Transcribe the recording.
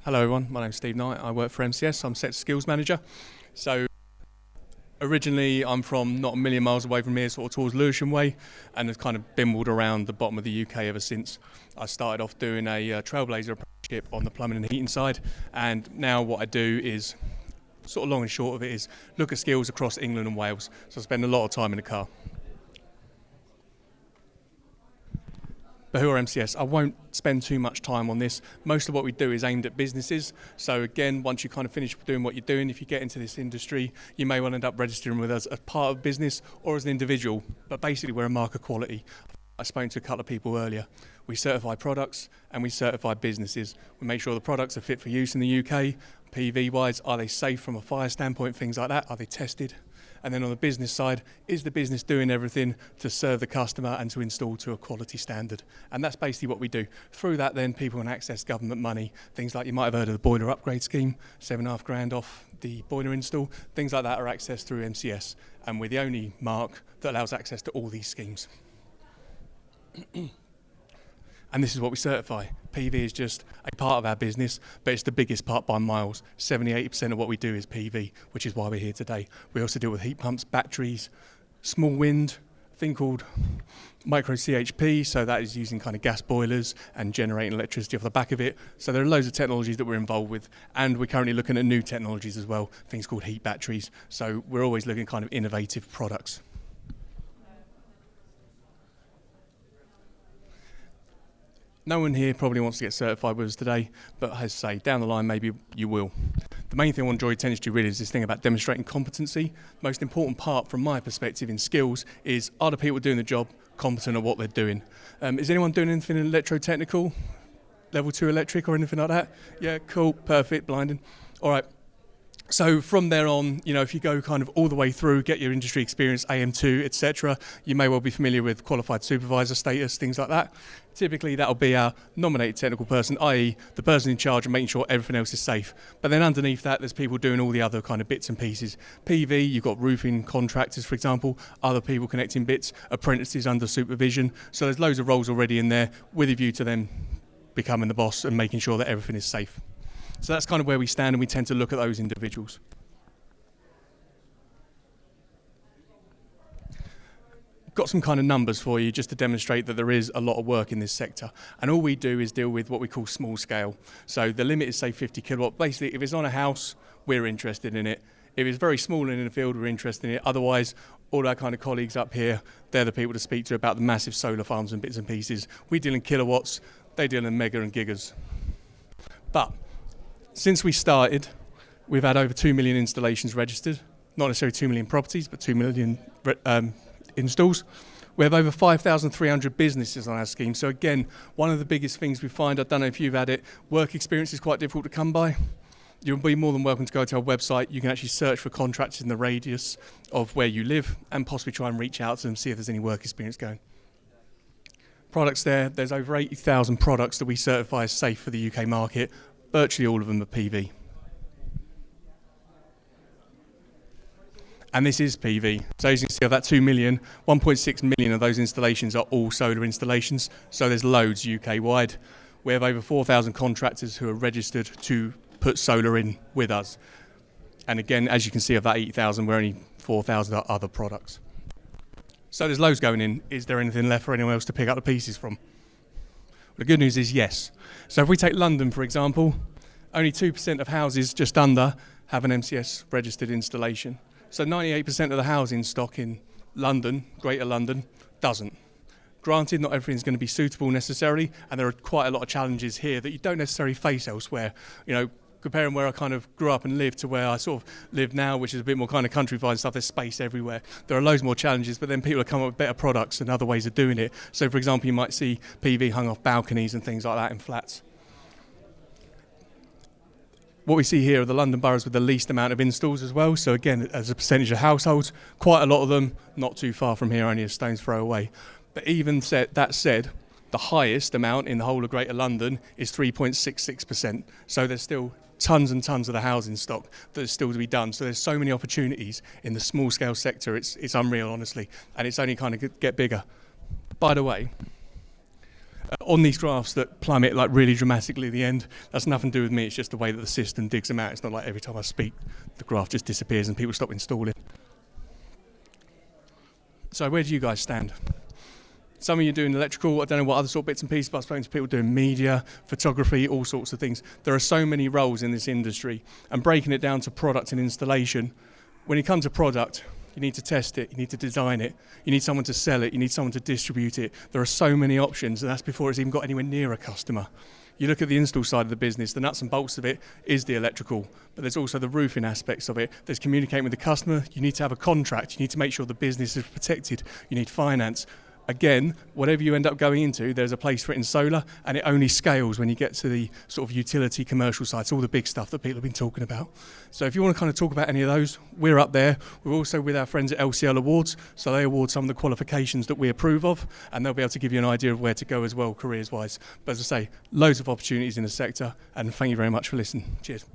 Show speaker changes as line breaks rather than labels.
Hello everyone, my name's Steve Knight. I work for MCS. I'm Sector Skills Manager. So originally I'm from not a million miles away from here, sort of towards Lewisham Way, and have kind of bimbled around the bottom of the UK ever since. I started off doing a Trailblazer apprenticeship on the plumbing and heating side, and now what I do is, sort of long and short of it, is look at skills across England and Wales. So I spend a lot of time in the car. But who are MCS? I won't spend too much time on this. Most of what we do is aimed at businesses. So again, once you kind of finish doing what you're doing, if you get into this industry, you may well end up registering with us as part of business or as an individual. But basically, we're a mark of quality. I spoke to a couple of people earlier. We certify products and we certify businesses. We make sure the products are fit for use in the UK. PV-wise, are they safe from a fire standpoint, things like that? Are they tested? And then on the business side, is the business doing everything to serve the customer and to install to a quality standard? And that's basically what we do. Through that then people can access government money, things like you might have heard of the boiler upgrade scheme, £7,500 off the boiler install, things like that are accessed through MCS. And we're the only mark that allows access to all these schemes. And this is what we certify. PV is just a part of our business, but it's the biggest part by miles. 70-80% of what we do is PV, which is why we're here today. We also deal with heat pumps, batteries, small wind, a thing called micro CHP, so that is using kind of gas boilers and generating electricity off the back of it. So there are loads of technologies that we're involved with, and we're currently looking at new technologies as well, things called heat batteries. So we're always looking at kind of innovative products. No one here probably wants to get certified with us today, but as I say, down the line maybe you will. The main thing I want to draw your attention to really is this thing about demonstrating competency. Most important part from my perspective in skills is, are the people doing the job competent at what they're doing? Is anyone doing anything in electrotechnical? Level 2 electric or anything like that? Yeah, cool, perfect, blinding. All right. So from there on, you know, if you go kind of all the way through, get your industry experience, AM2, etc., you may well be familiar with qualified supervisor status, things like that. Typically, that'll be our nominated technical person, i.e. the person in charge of making sure everything else is safe. But then underneath that, there's people doing all the other kind of bits and pieces. PV, you've got roofing contractors, for example, other people connecting bits, apprentices under supervision. So there's loads of roles already in there with a view to them becoming the boss and making sure that everything is safe. So that's kind of where we stand, and we tend to look at those individuals. Got some kind of numbers for you just to demonstrate that there is a lot of work in this sector. And all we do is deal with what we call small scale. So the limit is, say, 50 kilowatt. Basically, if it's on a house, we're interested in it. If it's very small and in the field, we're interested in it. Otherwise, all our kind of colleagues up here, they're the people to speak to about the massive solar farms and bits and pieces. We deal in kilowatts, they deal in mega and gigas. But since we started, we've had over 2 million installations registered. Not necessarily 2 million properties, but 2 million installs. We have over 5,300 businesses on our scheme. So again, one of the biggest things we find, I don't know if you've had it, work experience is quite difficult to come by. You'll be more than welcome to go to our website. You can actually search for contractors in the radius of where you live and possibly try and reach out to them, see if there's any work experience going. Products there's over 80,000 products that we certify as safe for the UK market. Virtually all of them are PV. And this is PV. So as you can see, of that 2 million, 1.6 million of those installations are all solar installations. So there's loads UK-wide. We have over 4,000 contractors who are registered to put solar in with us. And again, as you can see, of that 80,000, we're only 4,000 are other products. So there's loads going in. Is there anything left for anyone else to pick up the pieces from? The good news is yes. So if we take London, for example, only 2% of houses, just under, have an MCS registered installation. So 98% of the housing stock in London, Greater London, doesn't. Granted, not everything's going to be suitable necessarily, and there are quite a lot of challenges here that you don't necessarily face elsewhere. You know, comparing where I kind of grew up and lived to where I sort of live now, which is a bit more kind of countryside and stuff, there's space everywhere. There are loads more challenges, but then people have come up with better products and other ways of doing it. So, for example, you might see PV hung off balconies and things like that in flats. What we see here are the London boroughs with the least amount of installs as well. So again, as a percentage of households, quite a lot of them not too far from here, only a stone's throw away. But even that said, the highest amount in the whole of Greater London is 3.66%. So there's still tons and tons of the housing stock that is still to be done. So there's so many opportunities in the small scale sector. It's unreal, honestly, and it's only kind of get bigger. By the way, On these graphs that plummet like really dramatically at the end, that's nothing to do with me, it's just the way that the system digs them out. It's not like every time I speak the graph just disappears and people stop installing. So where do you guys stand? Some of you are doing electrical, I don't know what other sort of bits and pieces, but I've spoken to people doing media, photography, all sorts of things. There are so many roles in this industry, and breaking it down to product and installation, when it comes to product, you need to test it, you need to design it, you need someone to sell it, you need someone to distribute it. There are so many options, and that's before it's even got anywhere near a customer. You look at the install side of the business, the nuts and bolts of it is the electrical, but there's also the roofing aspects of it. There's communicating with the customer, you need to have a contract, you need to make sure the business is protected, you need finance. Again, whatever you end up going into, there's a place for it in solar, and it only scales when you get to the sort of utility commercial sites, all the big stuff that people have been talking about. So if you want to kind of talk about any of those, we're up there. We're also with our friends at LCL Awards, so they award some of the qualifications that we approve of, and they'll be able to give you an idea of where to go as well, careers-wise. But as I say, loads of opportunities in the sector, and thank you very much for listening. Cheers.